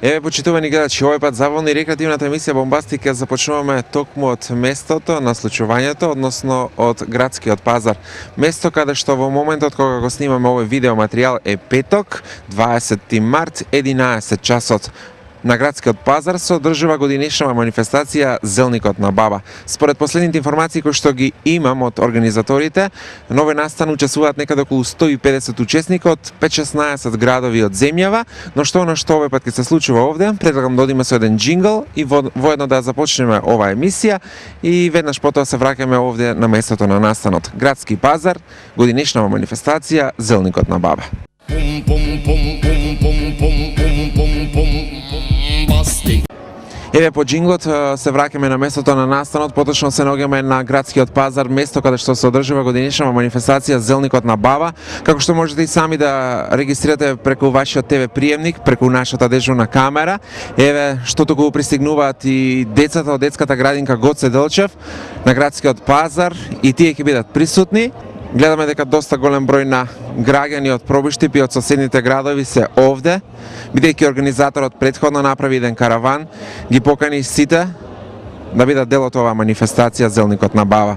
Еве, почитувани гледачи, овој пат заволни рекреативната емисија Бомбастика започнуваме токму од местото на случувањето, односно од градскиот пазар. Место каде што во моментот кога го снимаме овој видео материјал е петок, 20 март, 11 часот. На градскиот пазар се одржува годинешна манифестација Зелникот на баба. Според последните информации кои што ги имам од организаторите, на овој настан учествуваат некаде околу 150 учесника од 5-16 градови од земјава, но што овој пат ќе се случува овде, предлагам да одиме со еден джингл и воедно да започнеме оваа емисија и веднаш потоа се враќаме овде на местото на настанот. Градски пазар, годинешна манифестација Зелникот на баба. Еве по джинглот се враќаме на местото на настанот, поточно се наоѓаме на градскиот пазар, место каде што се одржува годинешна манифестација Зелникот на баба, како што можете и сами да регистрирате преку вашиот ТВ приемник, преку нашата дежурна камера. Еве што туку пристигнуваат и децата од детската градинка Гоце Делчев на градскиот пазар и тие ќе бидат присутни. Гледаме дека доста голем број на граѓани од Пробиштип и од соседните градови се овде, бидејќи организаторот претходно направи еден караван, ги покани сите да бидат дел од оваа манифестација Зелникот на баба.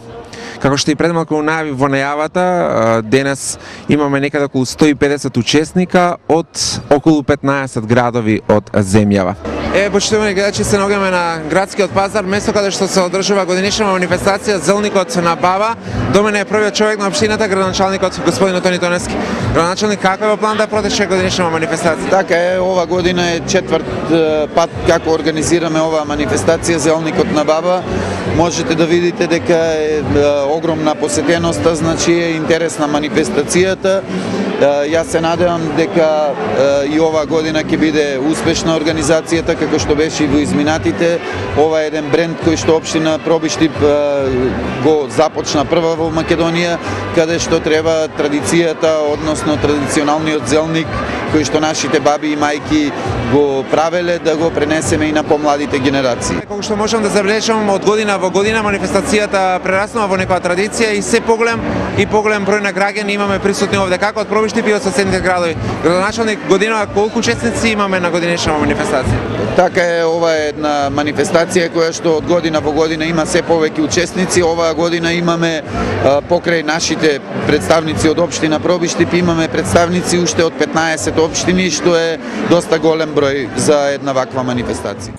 Како што и пред малку најави во најавата, денес имаме некаде околу 150 учесника од околу 15 градови од земјава. Еве, почитувани гледачи, се наоѓаме на градскиот пазар, место каде што се одржува годинешна манифестација Зелникот на баба. До мене е првиот човек на општината, градоначалникот господин Тони Тоневски. Градоначалник, како е во план да протече годинешна манифестација? Така е, ова година е четврт пат како организираме оваа манифестација Зелникот на баба. Можете да видите дека е огромна посетеноста, значи е интересна манифестацијата. Јас се надевам дека и оваа година ќе биде успешна организацијата, како што беше и во изминатите. Ова е еден бренд кој што општина Пробиштип го започна прва во Македонија, каде што треба традицијата, односно традиционалниот зелник, кој што нашите баби и мајки го правеле, да го пренесеме и на помладите генерации. Како што можам да забележам, од година во година манифестацијата прераснува во некоја традиција и се поголем број на граѓани имаме присутни овде, како од Пробиштип и од соседните градови. Градоначалник, година колку учесници имаме на годинешна манифестација? Така е, ова е една манифестација која што од година во година има се повеќе учесници. Оваа година имаме покрај нашите представници од општина Пробиштип, имаме представници уште од 15 општини, што е доста голем број за една ваква манифестација.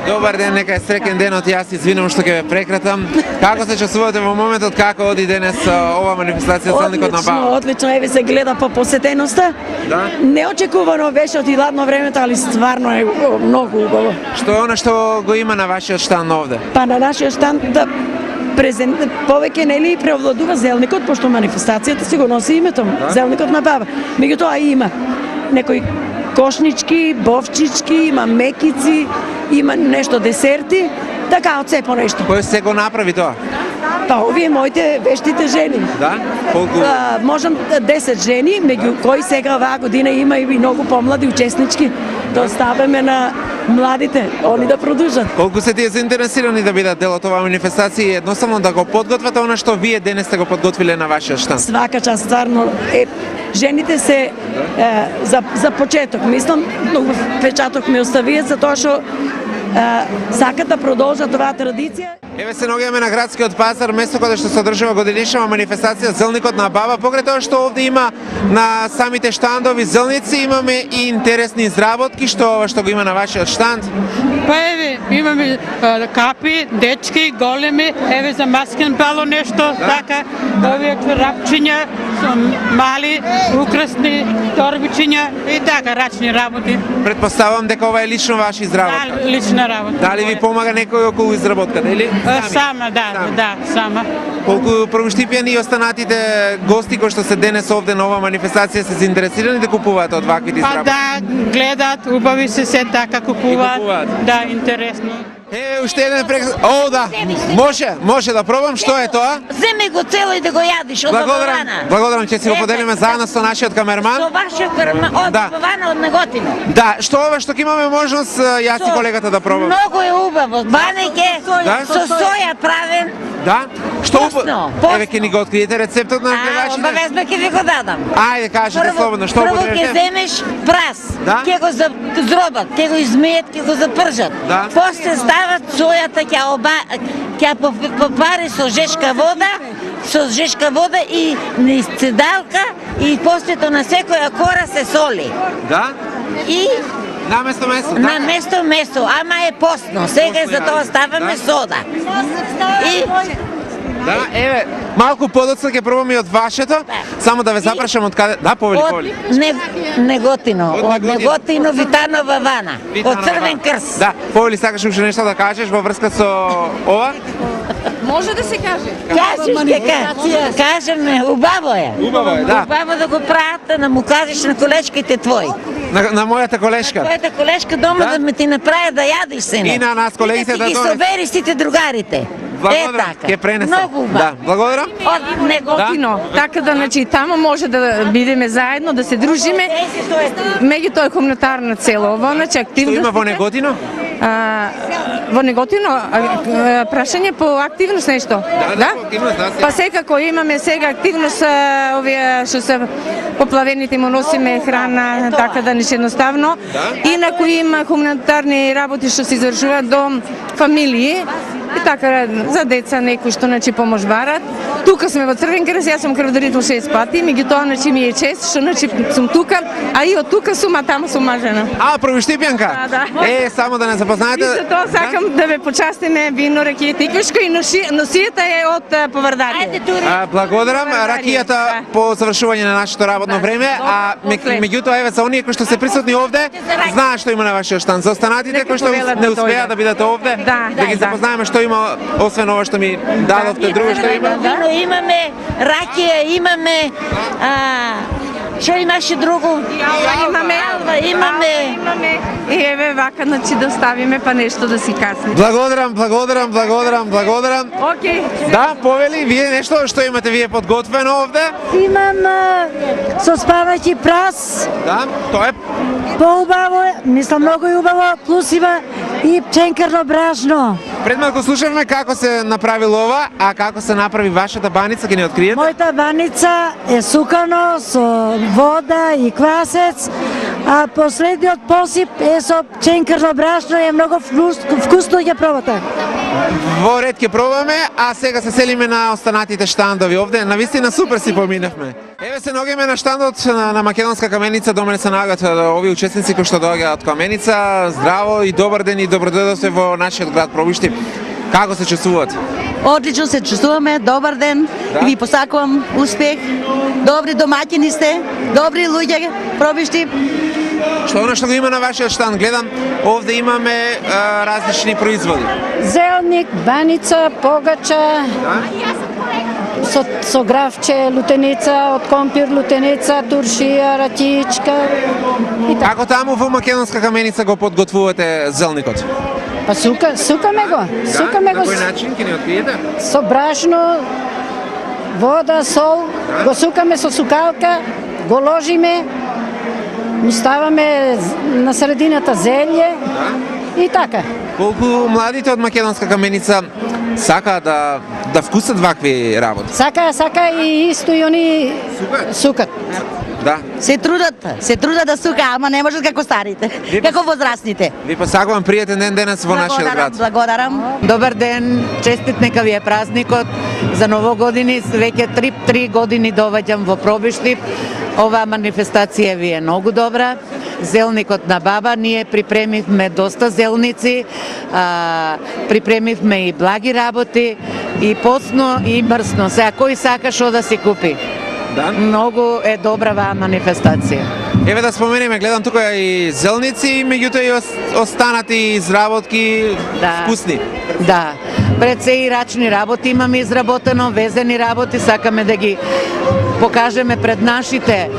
Добар ден, нека е среќен денот, јас извинувам што ќе ве прекратам. Како се чувствувате во моментот, како оди денес ова манифестација Зелникот на баба? Одлично, еве се гледа по посетеноста. Да? Неочекувано беше од ладно времето, али стварно е многу убаво. Што е она што го има на вашиот штанд овде? Па на нашиот штанд да повеќе нели преовладува Зелникот, пошто манифестацијата си го носи името Зелникот на баба. Меѓутоа има некои кошнички, бовчички, има мекици, има нешто десерти, така од се по нешто. Кој се го направи тоа? Па овие моите вештите жени. Да? Колку? Можам 10 жени, меѓу кои сега оваа година има и многу помлади учеснички. Да оставаме на младите, они да продолжат. Колку се тие заинтересирани да бидат дел од оваа манифестација и едноставно да го подготват она што вие денес сте го подготвиле на вашиот штанд? Свака част, стварно, жените се за почеток, мислам, многу впечаток ми оставија за тоа што сакат да продолжат оваа традиција. Еве се наоѓаме на градскиот пазар, место каде што се одржува годинишна манифестација Зелникот на баба. Покрај тоа што овде има на самите штандови зелници, имаме и интересни изработки, што го има на вашиот штанд. Па еве, имаме капи, дечки, големи, еве за маскен бало нешто, така, овие рапчиња, мали, украсни торбичиња и така, рачни работи. Предпоставам дека ова е лично ваша изработка. Да, лична работа. Дали ви помага некој околу изработката, или? Сама, да, сама. Колку првоштипјани и останатите гости кои што се денес овде на оваа манифестација се заинтересирани да купуваат од ваквите Па изработки? да, гледат, убави се така купуваат. Да, интересно. Уште еден О, да. Може да пробам. Што е тоа? Земи го цело и да го јадиш од бавана. Благодарам, ќе си го поделиме заедно со нашиот камерман. Со вашиот камерман од бавана од Неготино. Да, што ова што ќе имаме можност јас и колегата да пробам. Многу е убаво. Банеќе со соја правен. Да? Што Вкусно. Еве ќе ни го откриете рецептот на гледачите. Обавезно ќе ви го дадам. Ајде, кажете слободно, што Прво ќе употребите? земеш прас, Да. ќе го зробат, ќе го измијат, ќе го запржат. Да. После стават сојата, ќе попари со жешка вода и низ цедалка и после тоа на секоја кора се соли. Да? И Наместо месо, на место, ама е постно. Сега за тоа ставаме сода. И Да, еве, малку подоцна ќе пробам и од вашето, само да ве запрашам од каде. Да, повели. Неготино, од Неготино Витанова Вана, од Црвен крст. Да, повели, сакаш уште нешто да кажеш во врска со ова? Може да се каже. Кажеш кажеме, убаво е. Убаво е, да. Убаво да го прават, да му кажеш на колечките твои. На мојата колешка. Твојата колешка дома да ме ти направи да јадиш сине. И на нас колегите да И собери сите другарите. Благодарам, ќе пренесам. Многу убаво. Да, благодарам. Од Неготино. Така да, значи, тамо може да бидеме заедно, да се дружиме. Меѓутоа е хуманитарна цел ово, значи Што активност. има во Неготино? Во Неготино прашање по активност нешто. Да, активност, да. Па секако имаме сега активност, овие што се поплавените му носиме храна, така да нешто едноставно. Инаку има хуманитарни работи што се извршуваат до фамилии. И така, за деца некои што значи помош барат. Тука сме во Црвен крст, јас сум крводарител 6 пати, меѓутоа значи ми е чест што значи сум тука, а и од тука сум, а таму сум мажена. Првоштипјанка? Да. Само да не запознаете. И за тоа сакам да ве почастиме вино, ракија, тиквишко и носијата е од Поврдарија. Благодарам, ракијата по завршување на нашето работно време, а меѓутоа еве за оние кои што се присутни овде, знаат што има на вашиот штанд. За останатите кои што не успеа да бидат овде, да ги запознаеме што има, освен ова што ми дадовте, друго што има. Вино имаме, ракија имаме, што имаше друго? Имаме. И еве вака, значи да ставиме па нешто да си касни. Благодарам. Океј. Да, повели, вие нешто што имате вие подготвено овде? Имам со спавајќи прас, Да, тоа е поубаво, мислам многу и убаво, плюс има и пченкарно бражно. Пред малку слушавме како се направило ова, а како се направи вашата баница, ќе ни откриете? Мојата баница е сукано со вода и квасец, а последниот посип е со пченкарно бражно и е многу вкусно, ќе пробате. Во ред ќе пробаме, а сега се селиме на останатите штандови овде. Навистина супер си поминавме. Еве се наоѓаме на штандот на Македонска каменица, до мене се наоѓаат овие учесници кои што доаѓаат од каменица. Здраво и добар ден и добродојдовте во нашиот град Пробишти. Како се чувствувате? Одлично се чувствуваме, добар ден и ви посакувам успех. Добри домаќини сте, добри луѓе, Пробишти. Што оно што го има на вашиот штанд? Гледам, овде имаме различни производи. Зелник, баница, погача, со гравче, лутеница, од компир лутеница, туршија, ракичка. Како таму во Македонска каменица го подготвувате зелникот? Па сукаме го. На кој начин ќе ни откриете? Со бражно, вода, сол, го сукаме со сукалка, го ложиме, му ставаме на средината зелје, и така. Колку младите од македонска каменица сакаат да вкусат вакви работи? Сака и исто и они сукат. Да. Се трудат да сука, ама не можат како старите, како возрастните. Ви посакувам пријатен ден денес во нашиот град. Благодарам. Добар ден, честит нека ви е празникот за Ново години. Веќе 3 години доваѓам во Пробиштип. Оваа манифестација ви е многу добра. Зелникот на баба, ние припремивме доста зелници, припремивме и благи работи, и посно и мрсно. Сега кој сака шо да си купи? Да. Многу е добра ваа манифестација. Еве да споменеме, гледам тука и зелници, меѓутоа и останати изработки вкусни. Да. Пред се и рачни работи имаме изработено, везени работи, сакаме да ги покажеме пред нашите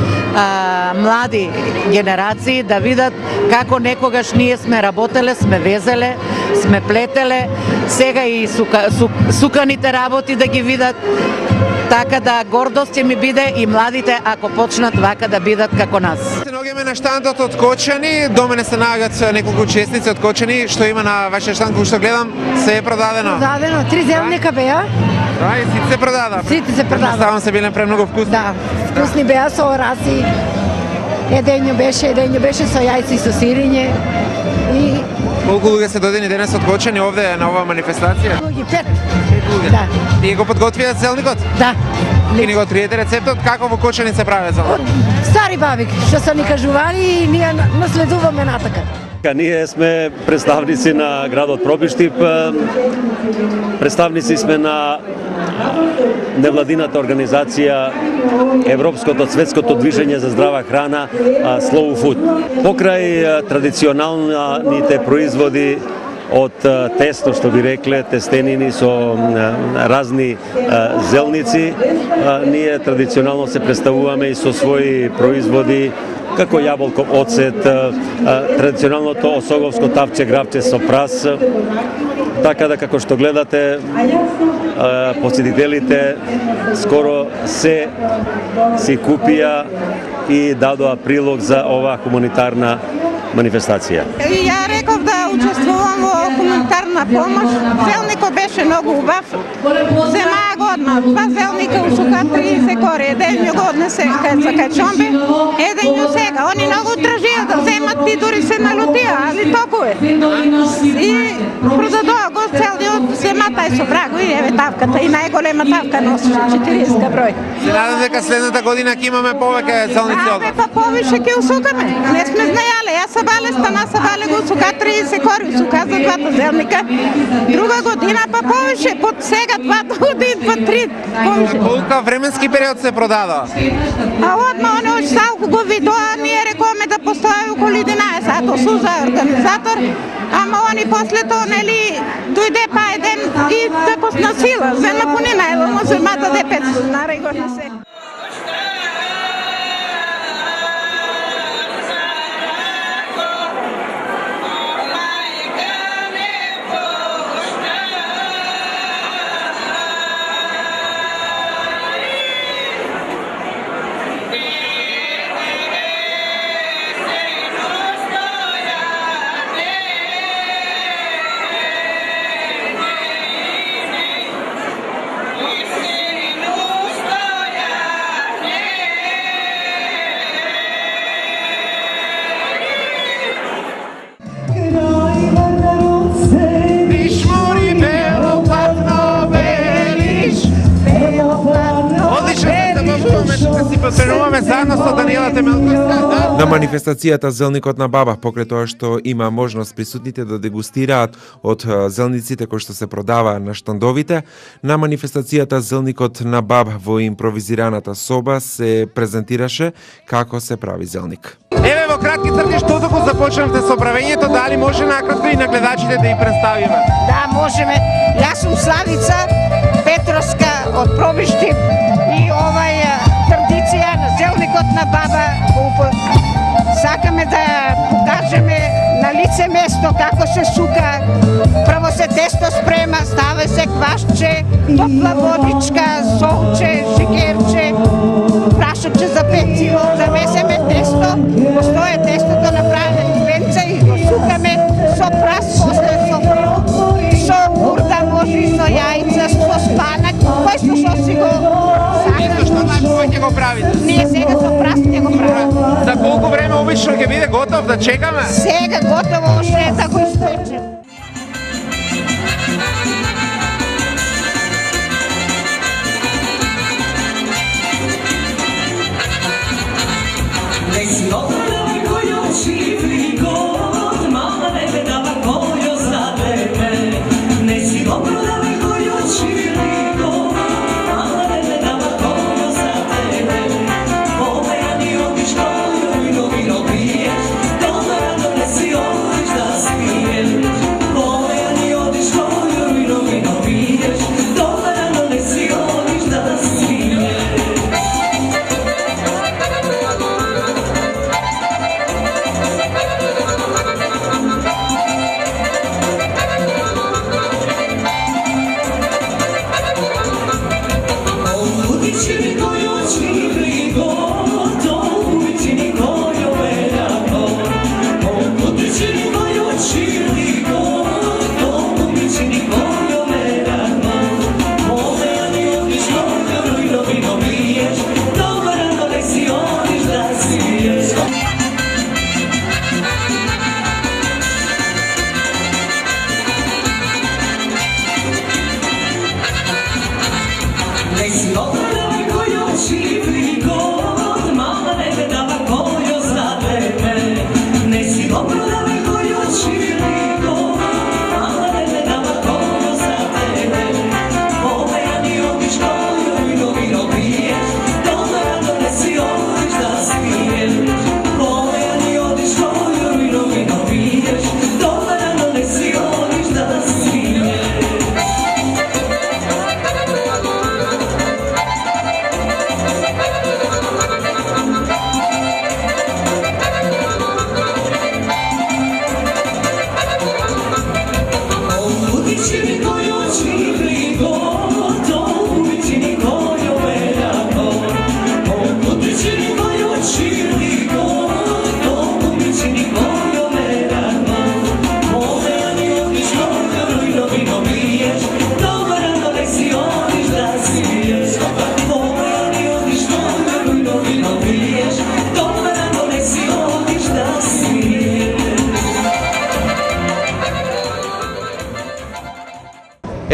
млади генерации да видат како некогаш ние сме работеле, сме везеле, сме плетеле, сега и суканите работи да ги видат. Така да гордост ќе ми биде и младите ако почнат вака да бидат како нас. Се наоѓаме на штандот од Кочани, до мене се наоѓаат неколку учесници од Кочани, што има на вашиот штанд, кој што гледам, се е продадено. Продадено, 3 зелника беа. Да, и сите се продада. Сите се продада. Ставам се биле премногу вкусни. Да, вкусни беа соораси. Едењу беше со јајци и со сирење. И колку луѓе се додени денес од Кочани овде на оваа манифестација? луѓе 5. луѓе. Да. Тие го подготвија зелникот? Да. И ни го откриете рецептот како во Кочани се прави зелник? Стари баби што се ни кажували и ние наследуваме натака. Ние сме представници на градот Пробиштип, представници сме на невладината организација Европското светското движење за здрава храна Slow Food. Покрај традиционалните производи од тесто, што би рекле, тестенини со разни зелници, ние традиционално се представуваме и со своји производи како јаболков оцет, традиционалното осоговско тавче гравче со прас. Така да, како што гледате, посетителите скоро се си купија и дадоа прилог за оваа хуманитарна манифестација. И ја реков да учествувам во хуманитарна помош. Зелникот беше многу убав. Земаа годна. 2 зелника усука 30 кори. Еден го однесе за кај еден сега. Они многу тражија да земат и дури се налутија, али толку е. И продадоа го целиот зема тај со брагу и еве тавката. И најголема тавка носеше 40 број. Се надам дека следната година ќе имаме повеќе зелници од вас. Па повише ќе усукаме. Не сме знаеле. Јас са бале го усука 30 кори, усука за 2 зелника. Друга година па повише, под сега 2 години, па 3 повише. Колка временски период се продадоа? А одма они още салко го видоа, ние рековме да постои околу 11, а то суза организатор. Ама они после тоа, нели, дојде па еден и да посна сила. Зема понина, ево му земата де 5 динара и го несе. Посренуваме заедно со Даниела Темелковска. На манифестацијата Зелникот на баба, покрај тоа што има можност присутните да дегустираат од зелниците кои што се продаваа на штандовите, на манифестацијата Зелникот на баба во импровизираната соба се презентираше како се прави зелник. Еве во кратки црти што докато започнавте со правењето, дали може накратко и на гледачите да ја представиме? Да, можеме. Јас сум Славица Петровска од Пробиштип и овај традиција на Зелникот на баба сакаме да покажеме на лице место како се сука. Прво се тесто спрема, става се квашче, топла водичка, солче, шекерче, прашаче за пecivo, завесеме тесто, постоje тестото направено венца и го сукаме со прас после со бурда, може и со јајца, со спанак, кој што си го Нешто што најповеќе го правите? Ние сега со прас ќе го правиме. За колку време обично ќе биде готов да чекаме? Сега готово, уште да го испечем.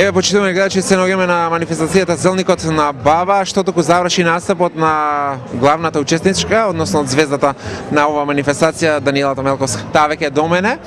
Еве, почитувани гледачи, се наоѓаме на манифестацијата Зелникот на Баба, што току заврши настапот на главната учесничка, односно од звездата на оваа манифестација, Даниела Томелковска. Таа веќе е до мене.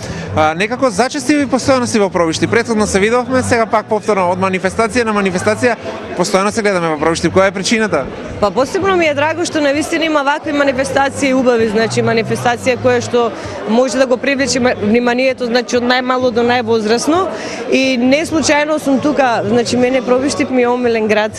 Некако зачести ви постојано си во пробишти. Претходно се видовме, сега пак повторно од манифестација на манифестација, постојано се гледаме во пробишти. Која е причината? Па посебно ми е драго што навистина има вакви манифестации убави, значи манифестација која што може да го привлече вниманието, значи од најмало до највозрасно, и не случајно сум тука, значи мене Пробиштип ми е омилен град.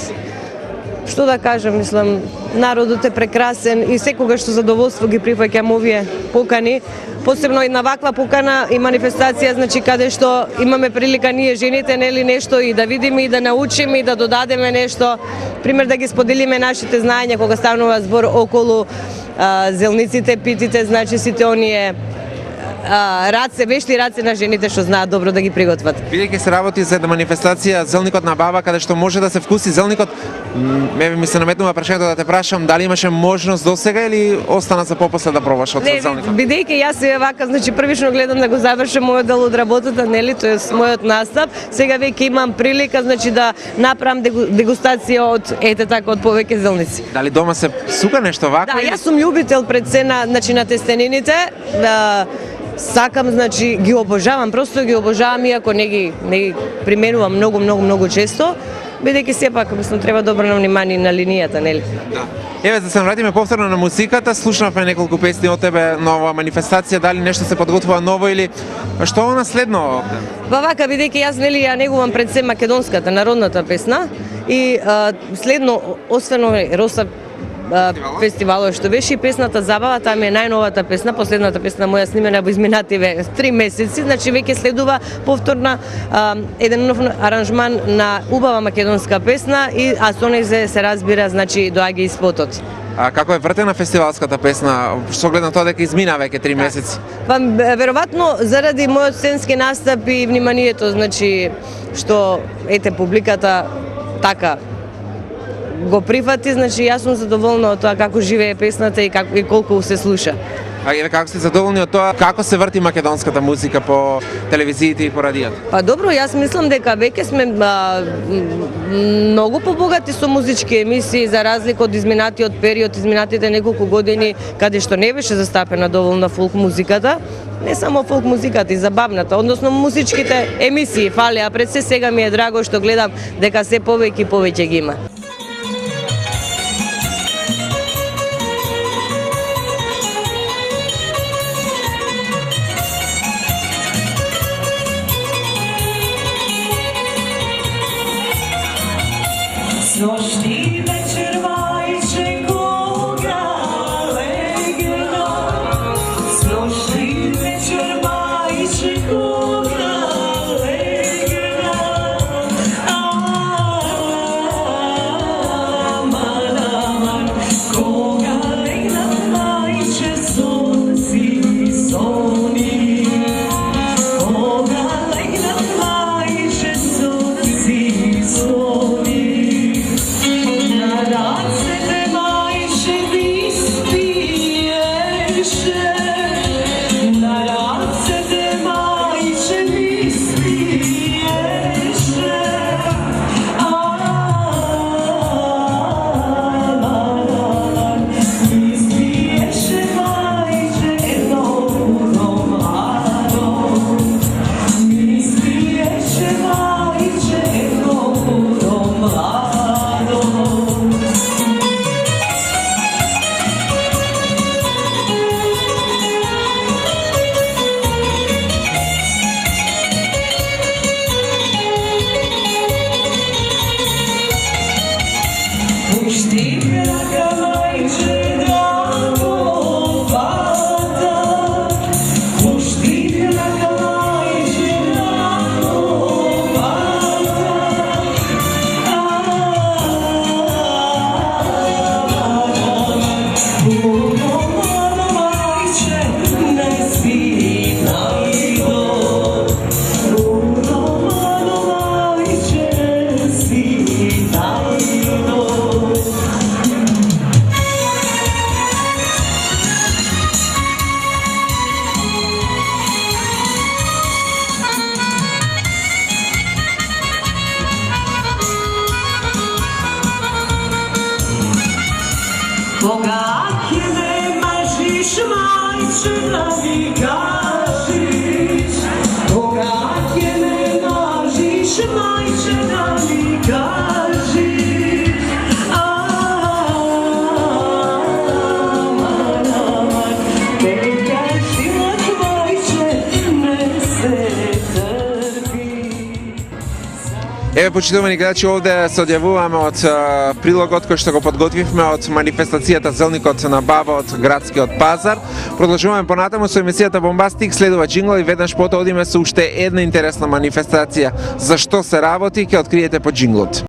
Што да кажам, мислам, народот е прекрасен и секогаш со задоволство ги прифаќам овие покани, посебно и на ваква покана и манифестација, значи каде што имаме прилика ние жените, нели, нешто и да видиме и да научиме и да додадеме нешто, пример да ги споделиме нашите знаења кога станува збор околу зелниците, питите, значи сите оние раце, вешти раце на жените што знаат добро да ги приготват. Бидејќи се работи за манифестација Зелникот на Баба, каде што може да се вкуси зелникот, ми се наметнува прашањето да те прашам дали имаше можност досега или остана за попосле да пробаш од зелникот? Не, бидејќи јас се вака, значи првично гледам да го завршам мојот дел од работата, нели, тоест мојот настап. Сега веќе имам прилика, значи да направам дегустација од така од повеќе зелници. Дали дома се сука нешто вака? Да, јас сум љубител пред се на, значи, на тестенините. Сакам, значи, ги обожавам, просто ги обожавам, иако не ги применувам многу често, бидејќи сепак, мислам, треба да обрнам внимание на линијата, нели? Да. Еве, да се вратиме повторно на музиката, слушнавме неколку песни од тебе на оваа манифестација, дали нешто се подготвува ново или што е наследно? Па вака, бидејќи јас, нели, ја негувам пред се македонската, народната песна, и следно, освен Роса фестивалот што беше и песната Забава, таа ми е најновата песна, последната песна моја снимена во изминативе 3 месеци, значи веќе следува повторна еден нов аранжман на убава македонска песна, а со неј се разбира, значи доаѓа и спотот. А како е вртена фестивалската песна, со оглед на тоа дека измина веќе 3 месеци? Па веројатно заради мојот сценски настап и вниманието, значи што ете публиката така го прифати, значи јас сум задоволна од тоа како живее песната и колку се слуша. А еве како сте задоволни од тоа како се врти македонската музика по телевизиите и по радиото? Па добро, јас мислам дека веќе сме многу побогати со музички емисии за разлика од изминатиот период, изминатите неколку години каде што не беше застапена доволно фолк музиката. Не само фолк музиката и забавната, односно музичките емисии фалеа пред се. Сега ми е драго што гледам дека се повеќе и повеќе ги има. Noćni večer vajče koga legno, noćni večer vajče koga legno, aman, aman, koga legna vajče sonci soni, koga legna vajče sonci soni. Koga ne mažiš, majče da mi kažiš, koga ne mažiš, majče da mi kažiš, aman, aman, neka život majče ne se trpi. Еве, почитувани гледачи, овде се одјавуваме од прилогот кој што го подготвивме од манифестацијата Зелникот на баба од градскиот пазар. Продолжуваме понатаму со емисијата Бомбастик, следува джингл и веднаш потоа одиме со уште една интересна манифестација. За што се работи, ќе откриете по джинглот.